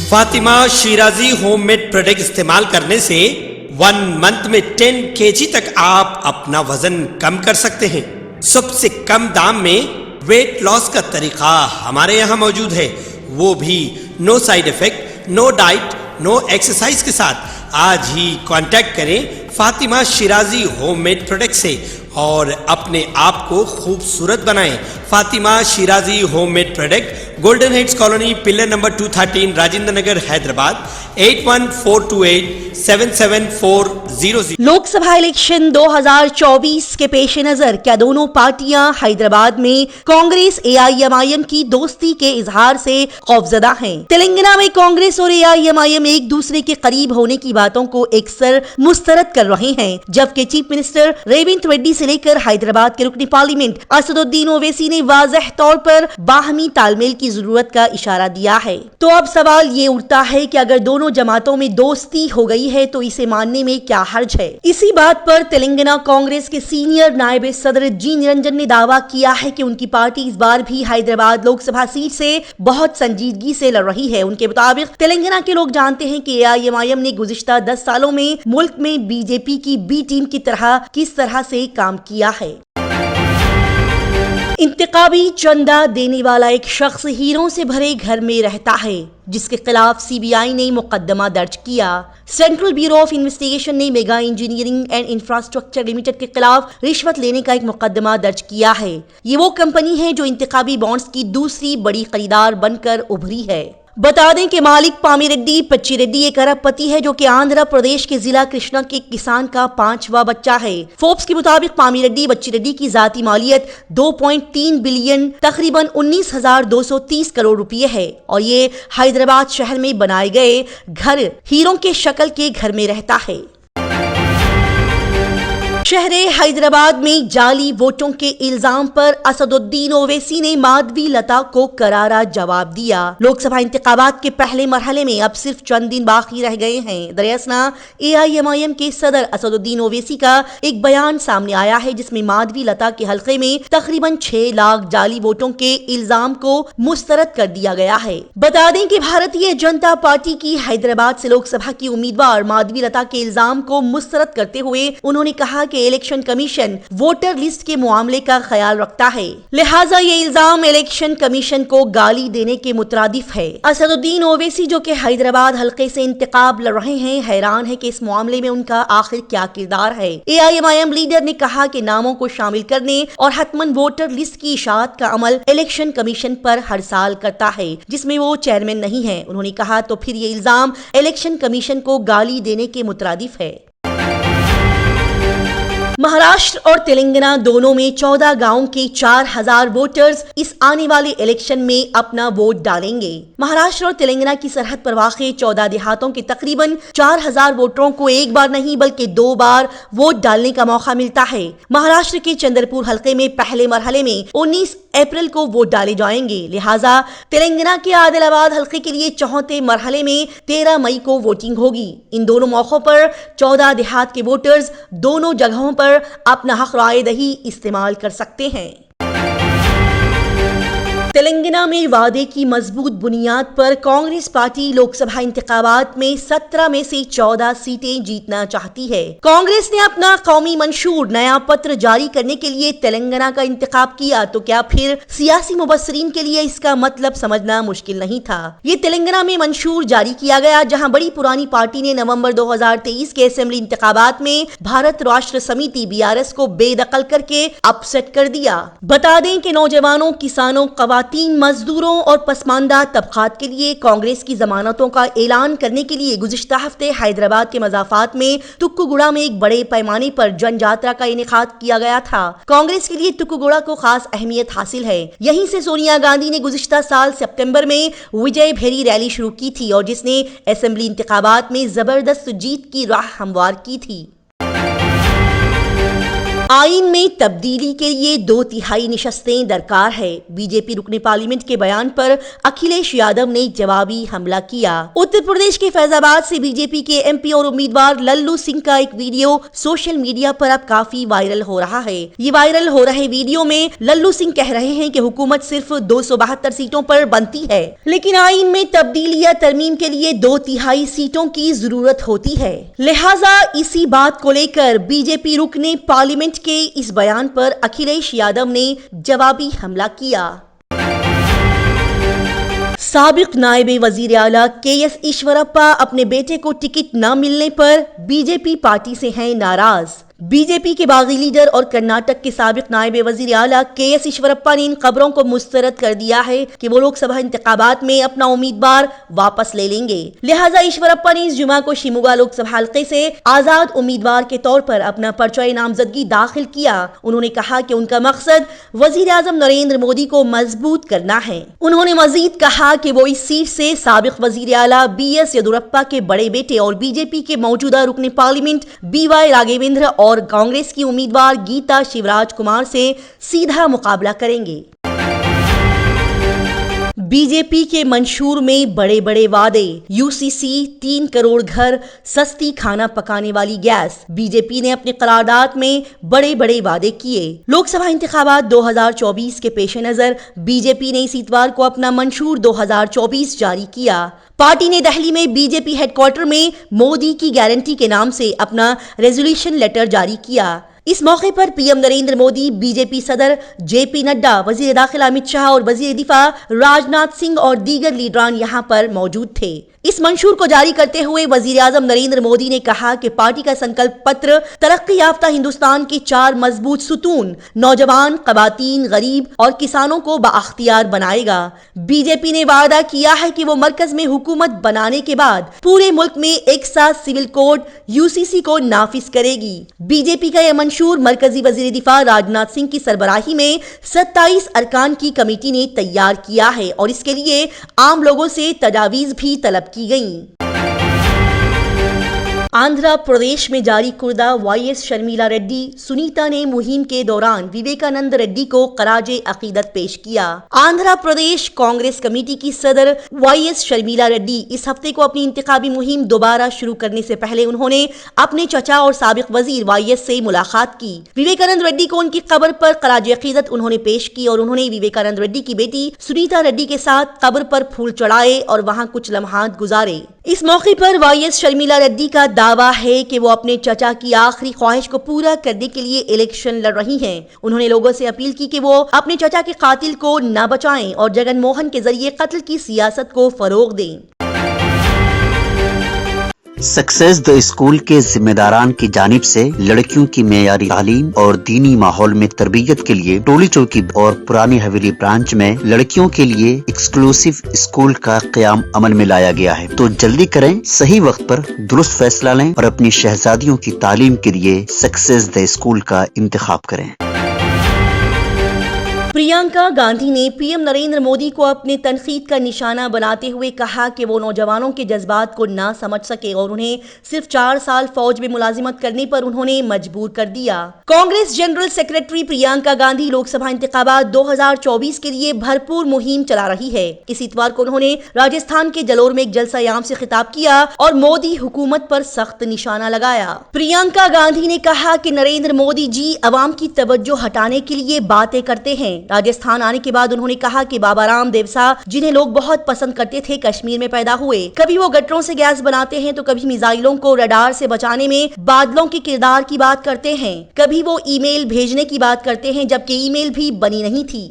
Fatima Shirazi homemade product استعمال کرنے سے 1 منتھ میں 10 kg تک آپ اپنا وزن کم کر سکتے ہیں۔ سب سے کم دام میں ویٹ لاس کا طریقہ ہمارے یہاں موجود ہے، وہ بھی no side effect, no diet, no exercise کے ساتھ۔ آج ہی کانٹیکٹ کریں Fatima Shirazi homemade product سے اور اپنے آپ کو خوبصورت بنائیں۔ Fatima Shirazi homemade product, Golden Heights Colony, pillar number 213، Rajendra Nagar, Hyderabad, 8142877400۔ Lok Sabha election 2024 کے پیش نظر کیا دونوں پارٹیاں حیدرآباد میں کانگریس AIMIM کی دوستی کے اظہار سے خوفزدہ ہیں؟ تلنگانہ میں کانگریس اور AIMIM ایک دوسرے کے قریب ہونے کی باتوں کو اکثر مسترد کر رہے ہیں، جبکہ چیف منسٹر ریونت ریڈی سے لے کر حیدرآباد کے رکن پارلیمنٹ اسد الدین اویسی نے واضح طور پر باہمی تال میل کی ضرورت کا اشارہ دیا ہے۔ تو اب سوال یہ اٹھتا ہے کہ اگر دونوں جماعتوں میں دوستی ہو گئی ہے تو اسے ماننے میں کیا حرج ہے؟ اسی بات پر تلنگانہ کانگریس کے سینئر نائب صدر جی نرنجن نے دعویٰ کیا ہے کہ ان کی پارٹی اس بار بھی حیدرآباد لوک سبھا سیٹ سے بہت سنجیدگی سے لڑ رہی ہے۔ ان کے مطابق تلنگانہ کے لوگ جانتے ہیں کہ AIMIM نے گزشتہ 10 سالوں میں ملک میں BJP کی B ٹیم کی طرح کس طرح سے کام کیا ہے۔ انتخابی چندہ دینے والا ایک شخص ہیروں سے بھرے گھر میں رہتا ہے، جس کے خلاف CBI نے مقدمہ درج کیا۔ سینٹرل بیورو آف انویسٹیگیشن نے mega engineering and infrastructure limited کے خلاف رشوت لینے کا ایک مقدمہ درج کیا ہے۔ یہ وہ کمپنی ہے جو انتخابی بانڈز کی دوسری بڑی خریدار بن کر ابھری ہے۔ بتا دیں کہ مالک پامی ریڈی پچی ریڈی ایک ارب پتی ہے جو کہ آندھرا پردیش کے ضلع کرشنا کے کسان کا 5واں بچہ ہے۔ فوربس کے مطابق پامی ریڈی بچی ریڈی کی ذاتی مالیت 2.3 بلین تقریباً 19,230 کروڑ روپے ہے اور یہ حیدرآباد شہر میں بنائے گئے گھر ہیروں کے شکل کے گھر میں رہتا ہے۔ شہر حیدرآباد میں جعلی ووٹوں کے الزام پر اسد الدین اویسی نے مادھوی لتا کو کرارا جواب دیا۔ لوک سبھا انتخابات کے پہلے مرحلے میں اب صرف چند دن باقی رہ گئے ہیں۔ دراصل AIMIM کے صدر اسد الدین اویسی کا ایک بیان سامنے آیا ہے جس میں مادھوی لتا کے حلقے میں تقریباً 6 لاکھ جعلی ووٹوں کے الزام کو مسترد کر دیا گیا ہے۔ بتا دیں کہ بھارتیہ جنتا پارٹی کی حیدرآباد سے لوک سبھا کی امیدوار مادھوی لتا کے الزام کو مسترد کرتے ہوئے انہوں نے کہا کہ الیکشن کمیشن ووٹر لسٹ کے معاملے کا خیال رکھتا ہے، لہٰذا یہ الزام الیکشن کمیشن کو گالی دینے کے مترادف ہے۔ اسد الدین اویسی جو کہ حیدرآباد حلقے سے انتخاب لڑ رہے ہیں حیران ہے کہ اس معاملے میں ان کا آخر کیا کردار ہے۔ AIMIM لیڈر نے کہا کہ ناموں کو شامل کرنے اور حتماً ووٹر لسٹ کی اشاعت کا عمل الیکشن کمیشن پر ہر سال کرتا ہے جس میں وہ چیئرمین نہیں ہے۔ انہوں نے کہا تو پھر یہ الزام الیکشن کمیشن کو گالی دینے کے مترادف ہے۔ مہاراشٹر اور تلنگانہ دونوں میں 14 گاؤں کے 4,000 ووٹرز اس آنے والے الیکشن میں اپنا ووٹ ڈالیں گے۔ مہاراشٹر اور تلنگانہ کی سرحد پر واقع 14 دیہاتوں کے تقریباً 4,000 ووٹروں کو ایک بار نہیں بلکہ 2 بار ووٹ ڈالنے کا موقع ملتا ہے۔ مہاراشٹر کے چندرپور حلقے میں پہلے مرحلے میں 19 اپریل کو ووٹ ڈالے جائیں گے، لہٰذا تلنگانہ کے عادل آباد حلقے کے لیے چوتھے مرحلے میں 13 مئی کو ووٹنگ ہوگی۔ ان دونوں موقعوں پر 14 دیہات کے ووٹرز دونوں جگہوں پر اپنا حق رائے دہی استعمال کر سکتے ہیں۔ تلنگانہ میں وعدے کی مضبوط بنیاد پر کانگریس پارٹی لوک سبھا انتخابات میں 17 میں سے 14 سیٹیں جیتنا چاہتی ہے۔ کانگریس نے اپنا قومی منشور نیا پتر جاری کرنے کے لیے تلنگانہ کا انتخاب کیا تو کیا پھر سیاسی مبصرین کے لیے اس کا مطلب سمجھنا مشکل نہیں تھا۔ یہ تلنگانہ میں منشور جاری کیا گیا جہاں بڑی پرانی پارٹی نے نومبر 2023 کے اسمبلی انتخابات میں بھارت راشٹر سمیتی BRS کو بے دخل کر کے اپ سیٹ کر دیا۔ بتا دیں کہ نوجوانوں، کسانوں، خواتین، مزدوروں اور پسماندہ طبقات کے لیے کانگریس کی ضمانتوں کا اعلان کرنے کے لیے گزشتہ ہفتے حیدرآباد کے مضافات میں تکوگوڑا میں ایک بڑے پیمانے پر جن جاترا کا انعقاد کیا گیا تھا۔ کانگریس کے لیے تکوگوڑا کو خاص اہمیت حاصل ہے۔ یہیں سے سونیا گاندھی نے گزشتہ سال سپتمبر میں وجے بھیری ریلی شروع کی تھی اور جس نے اسمبلی انتخابات میں زبردست جیت کی راہ ہموار کی تھی۔ آئین میں تبدیلی کے لیے 2/3 نشستیں درکار ہے، بی جے پی رکن پارلیمنٹ کے بیان پر اکھلیش یادو نے جوابی حملہ کیا۔ اتر پردیش کے فیض آباد سے بی جے پی کے ایم پی اور امیدوار للو سنگھ کا ایک ویڈیو سوشل میڈیا پر اب کافی وائرل ہو رہا ہے۔ یہ وائرل ہو رہے ویڈیو میں للو سنگھ کہہ رہے ہیں کہ حکومت صرف 272 سیٹوں پر بنتی ہے، لیکن آئین میں تبدیلی یا ترمیم کے لیے 2/3 سیٹوں کی ضرورت ہوتی ہے۔ لہٰذا اسی بات کو لے کر بی جے پی رکن پارلیمنٹ کے اس بیان پر اکھلیش یادو نے جوابی حملہ کیا۔ سابق نائب وزیر اعلیٰ کے ایس ایشورپا اپنے بیٹے کو ٹکٹ نہ ملنے پر بی جے پی پارٹی سے ہیں ناراض۔ بی جے پی کے باغی لیڈر اور کرناٹک کے سابق نائب وزیر اعلیٰ کے ایس ایشورپا نے ان خبروں کو مسترد کر دیا ہے کہ وہ لوک سبھا انتخابات میں اپنا امیدوار واپس لے لیں گے۔ لہٰذا ایشورپا نے اس جمعہ کو شیموگا لوک سبھا حلقے سے آزاد امیدوار کے طور پر اپنا پرچہ نامزدگی داخل کیا۔ انہوں نے کہا کہ ان کا مقصد وزیر اعظم نریندر مودی کو مضبوط کرنا ہے۔ انہوں نے مزید کہا کہ وہ اس سیٹ سے سابق وزیر اعلیٰ بی ایس یدورپا کے بڑے بیٹے اور بی جے پی کے موجودہ رکن پارلیمنٹ بی وائی راگھویندر اور کانگریس کی امیدوار گیتا شیوراج کمار سے سیدھا مقابلہ کریں گے۔ بی جے پی کے منشور میں بڑے بڑے وعدے، یو سی سی، 3 کروڑ گھر، سستی کھانا پکانے والی گیس۔ بی جے پی نے اپنے قرارداد میں بڑے بڑے وعدے کیے۔ لوک سبھا انتخابات 2024 کے پیش نظر بی جے پی نے اس اتوار کو اپنا منشور 2024 جاری کیا۔ پارٹی نے دہلی میں B J P headquarter میں مودی کی گارنٹی کے نام سے اپنا ریزولوشن لیٹر جاری کیا۔ اس موقع پر P M Narendra Modi, B J P صدر جے پی نڈا، وزیر داخلہ امت شاہ اور وزیر دفاع راجناتھ سنگھ اور دیگر لیڈران یہاں پر موجود تھے۔ اس منشور کو جاری کرتے ہوئے وزیر اعظم نریندر مودی نے کہا کہ پارٹی کا سنکلپ پتر ترقی یافتہ ہندوستان کے 4 مضبوط ستون، نوجوان، خواتین، غریب اور کسانوں کو بااختیار بنائے گا۔ بی جے پی نے وعدہ کیا ہے کہ وہ مرکز میں حکومت بنانے کے بعد پورے ملک میں ایک ساتھ سول کوڈ یو سی سی کو نافذ کرے گی۔ بی جے پی کا یہ منشور مرکزی وزیر دفاع راجناتھ سنگھ کی سربراہی میں 27 ارکان کی کمیٹی نے تیار کیا ہے اور اس کے لیے عام لوگوں سے تجاویز بھی طلب کی گئیں۔ آندھرا پردیش میں جاری کردہ وائی ایس شرمیلا ریڈی سنیتا نے مہم کے دوران وویکانند ریڈی کو خراج عقیدت پیش کیا۔ آندھرا پردیش کانگریس کمیٹی کی صدر وائی ایس شرمیلا ریڈی اس ہفتے کو اپنی انتخابی مہم دوبارہ شروع کرنے سے پہلے انہوں نے اپنے چچا اور سابق وزیر وائی ایس سے ملاقات کی۔ وویکانند ریڈی کو ان کی قبر پر خراج عقیدت انہوں نے پیش کی اور انہوں نے وویکانند ریڈی کی بیٹی سنیتا ریڈی کے ساتھ قبر پر پھول چڑھائے اور وہاں کچھ لمحات گزارے۔ اس موقع پر وائی ایس شرمیلا ریڈی کا دعویٰ ہے کہ وہ اپنے چچا کی آخری خواہش کو پورا کرنے کے لیے الیکشن لڑ رہی ہیں۔ انہوں نے لوگوں سے اپیل کی کہ وہ اپنے چچا کے قاتل کو نہ بچائیں اور جگن موہن کے ذریعے قتل کی سیاست کو فروغ دیں۔ سکسیس دی اسکول کے ذمہ داران کی جانب سے لڑکیوں کی معیاری تعلیم اور دینی ماحول میں تربیت کے لیے ٹولی چوکی اور پرانی حویلی برانچ میں لڑکیوں کے لیے ایکسکلوسیو اسکول کا قیام عمل میں لایا گیا ہے۔ تو جلدی کریں، صحیح وقت پر درست فیصلہ لیں اور اپنی شہزادیوں کی تعلیم کے لیے سکسیس دی اسکول کا انتخاب کریں۔ پرینکا گاندھی نے پی ایم نریندر مودی کو اپنے تنقید کا نشانہ بناتے ہوئے کہا کہ وہ نوجوانوں کے جذبات کو نہ سمجھ سکے اور انہیں صرف 4 سال فوج میں ملازمت کرنے پر انہوں نے مجبور کر دیا۔ کانگریس جنرل سیکرٹری پرینکا گاندھی لوک سبھا انتخابات 2024 کے لیے بھرپور مہم چلا رہی ہے۔ اس اتوار کو انہوں نے راجستھان کے جلور میں ایک جلسہ عام سے خطاب کیا اور مودی حکومت پر سخت نشانہ لگایا۔ پرینکا گاندھی نے کہا کہ نریندر مودی جی عوام کی توجہ ہٹانے کے لیے باتیں کرتے ہیں۔ راجستھان آنے کے بعد انہوں نے کہا کہ بابا رام دیو صاحب جنہیں لوگ بہت پسند کرتے تھے کشمیر میں پیدا ہوئے۔ کبھی وہ گٹروں سے گیس بناتے ہیں تو کبھی میزائلوں کو رڈار سے بچانے میں بادلوں کے کردار کی بات کرتے ہیں، کبھی وہ ای میل بھیجنے کی بات کرتے ہیں جبکہ ای میل بھی بنی نہیں تھی۔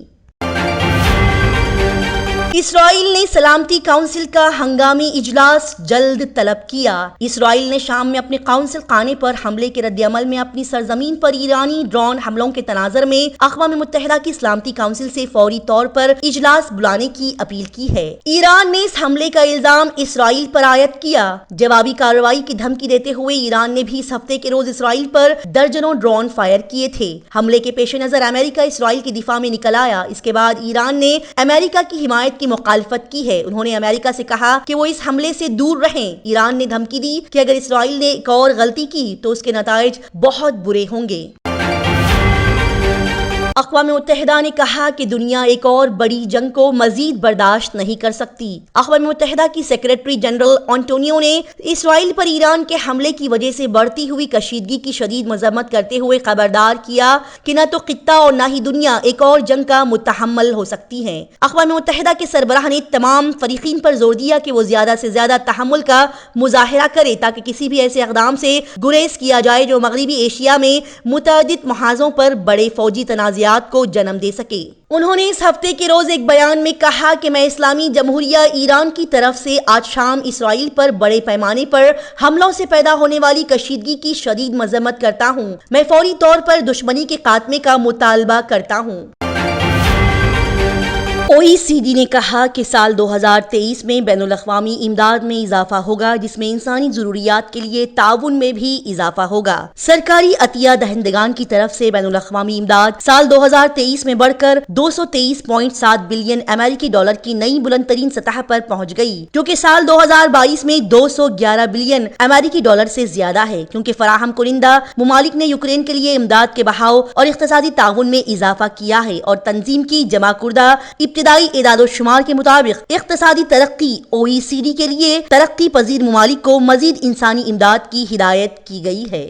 اسرائیل نے سلامتی کونسل کا ہنگامی اجلاس جلد طلب کیا۔ اسرائیل نے شام میں اپنے کونسل خانے پر حملے کے رد عمل میں اپنی سرزمین پر ایرانی ڈرون حملوں کے تناظر میں اقوام متحدہ کی سلامتی کونسل سے فوری طور پر اجلاس بلانے کی اپیل کی ہے۔ ایران نے اس حملے کا الزام اسرائیل پر عائد کیا۔ جوابی کارروائی کی دھمکی دیتے ہوئے ایران نے بھی اس ہفتے کے روز اسرائیل پر درجنوں ڈرون فائر کیے تھے۔ حملے کے پیش نظر امریکہ اسرائیل کی دفاع میں نکل آیا۔ اس کے بعد ایران نے امریکہ کی حمایت کی مخالفت کی ہے۔ انہوں نے امریکہ سے کہا کہ وہ اس حملے سے دور رہیں۔ ایران نے دھمکی دی کہ اگر اسرائیل نے ایک اور غلطی کی تو اس کے نتائج بہت برے ہوں گے۔ اقوام متحدہ نے کہا کہ دنیا ایک اور بڑی جنگ کو مزید برداشت نہیں کر سکتی۔ اقوام متحدہ کی سیکریٹری جنرل انٹونیو نے اسرائیل پر ایران کے حملے کی وجہ سے بڑھتی ہوئی کشیدگی کی شدید مذمت کرتے ہوئے خبردار کیا کہ نہ تو خطہ اور نہ ہی دنیا ایک اور جنگ کا متحمل ہو سکتی ہے۔ اقوام متحدہ کے سربراہ نے تمام فریقین پر زور دیا کہ وہ زیادہ سے زیادہ تحمل کا مظاہرہ کرے تاکہ کسی بھی ایسے اقدام سے گریز کیا جائے جو مغربی ایشیا میں متعدد محاذوں پر بڑے فوجی تنازعات کو جنم دے سکے۔ انہوں نے اس ہفتے کے روز ایک بیان میں کہا کہ میں اسلامی جمہوریہ ایران کی طرف سے آج شام اسرائیل پر بڑے پیمانے پر حملوں سے پیدا ہونے والی کشیدگی کی شدید مذمت کرتا ہوں۔ میں فوری طور پر دشمنی کے خاتمے کا مطالبہ کرتا ہوں۔ OECD نے کہا کہ سال 2023 میں بین الاقوامی امداد میں اضافہ ہوگا، جس میں انسانی ضروریات کے لیے تعاون میں بھی اضافہ ہوگا۔ سرکاری عطیہ دہندگان کی طرف سے بین الاقوامی امداد سال 2023 میں بڑھ کر 223.7 بلین امریکی ڈالر کی نئی بلند ترین سطح پر پہنچ گئی، جو کہ سال 2022 میں 211 بلین امریکی ڈالر سے زیادہ ہے، کیونکہ فراہم کنندہ ممالک نے یوکرین کے لیے امداد کے بہاؤ اور اقتصادی تعاون میں اضافہ کیا ہے، اور تنظیم کی جمع کردہ ابتدائی اعداد و شمار کے مطابق اقتصادی ترقی OECD کے لیے ترقی پذیر ممالک کو مزید انسانی امداد کی ہدایت کی گئی ہے۔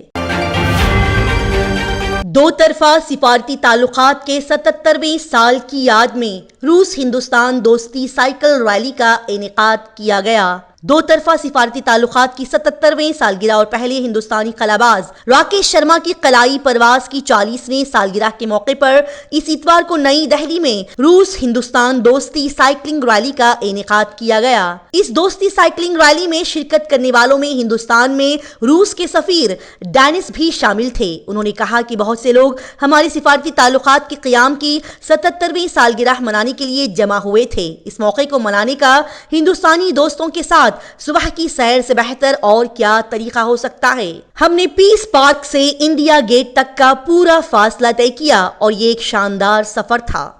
دو طرفہ سفارتی تعلقات کے 77ویں سال کی یاد میں روس ہندوستان دوستی سائیکل ریلی کا انعقاد کیا گیا۔ دو طرفہ سفارتی تعلقات کی 77ویں سالگرہ اور پہلے ہندوستانی خلا باز راکیش شرما کی خلائی پرواز کی 40ویں سالگرہ کے موقع پر اس اتوار کو نئی دہلی میں روس ہندوستان دوستی سائیکلنگ ریلی کا انعقاد کیا گیا۔ اس دوستی سائیکلنگ ریلی میں شرکت کرنے والوں میں ہندوستان میں روس کے سفیر ڈینس بھی شامل تھے۔ انہوں نے کہا کہ بہت سے لوگ ہمارے سفارتی تعلقات کے قیام کی 77ویں سالگرہ منانے کے لیے جمع ہوئے تھے۔ اس موقع کو منانے کا ہندوستانی دوستوں کے ساتھ صبح کی سیر سے بہتر اور کیا طریقہ ہو سکتا ہے۔ ہم نے پیس پارک سے انڈیا گیٹ تک کا پورا فاصلہ طے کیا اور یہ ایک شاندار سفر تھا۔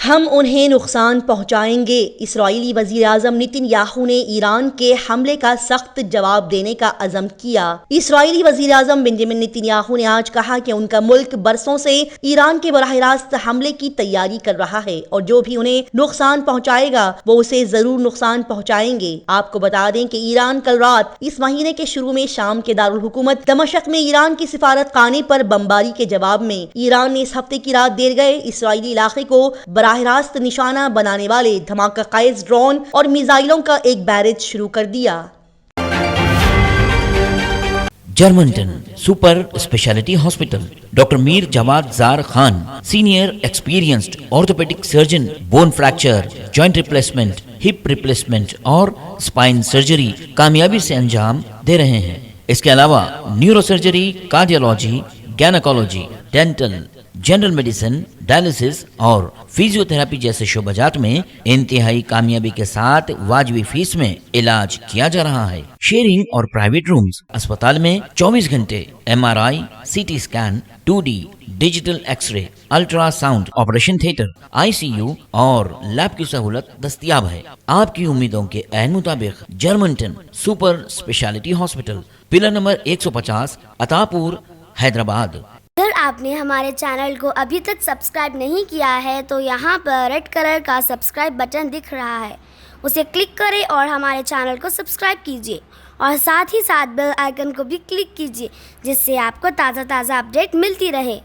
ہم انہیں نقصان پہنچائیں گے۔ اسرائیلی وزیر اعظم نتن یاہو نے ایران کے حملے کا سخت جواب دینے کا عزم کیا۔ اسرائیلی وزیر اعظم بنجامن نتن یاہو نے آج کہا کہ ان کا ملک برسوں سے ایران کے براہ راست حملے کی تیاری کر رہا ہے اور جو بھی انہیں نقصان پہنچائے گا وہ اسے ضرور نقصان پہنچائیں گے۔ آپ کو بتا دیں کہ ایران کل رات اس مہینے کے شروع میں شام کے دارالحکومت دمشق میں ایران کی سفارت خانے پر بمباری کے جواب میں ایران نے اس ہفتے کی رات دیر گئے اسرائیلی علاقے کو براہ راست نشانہ بنانے والے دھماکہ خیز ڈرون اور میزائلوں کا ایک بیرج شروع کر دیا۔ جرمنٹن super speciality hospital doctor Mir Jawad Zar Khan senior experienced orthopaedic surgeon bone fracture joint replacement hip replacement اور اسپائن سرجری کامیابی سے انجام دے رہے ہیں۔ اس کے علاوہ neuro surgery, cardiology, gynaecology, dental, general medicine, dialysis اور فزیو تھراپی جیسے شعبجات میں انتہائی کامیابی کے ساتھ واجبی فیس میں علاج کیا جا رہا ہے۔ شیئرنگ اور پرائیویٹ رومز اسپتال میں 24 گھنٹے MRI، CT scan, 2D digital X ray, ultra sound, operation theatre, ICU اور لیب کی سہولت دستیاب ہے۔ آپ کی امیدوں کے عین مطابق جرمنٹن super speciality hospital, pillar number 150، Attapur, Hyderabad. اگر آپ نے ہمارے چینل کو ابھی تک سبسکرائب نہیں کیا ہے تو یہاں پر ریڈ کلر کا سبسکرائب بٹن دکھ رہا ہے، اسے کلک کریں اور ہمارے چینل کو سبسکرائب کیجیے اور ساتھ ہی ساتھ بیل آئیکن کو بھی کلک کیجیے، جس سے آپ کو تازہ اپڈیٹ ملتی رہے۔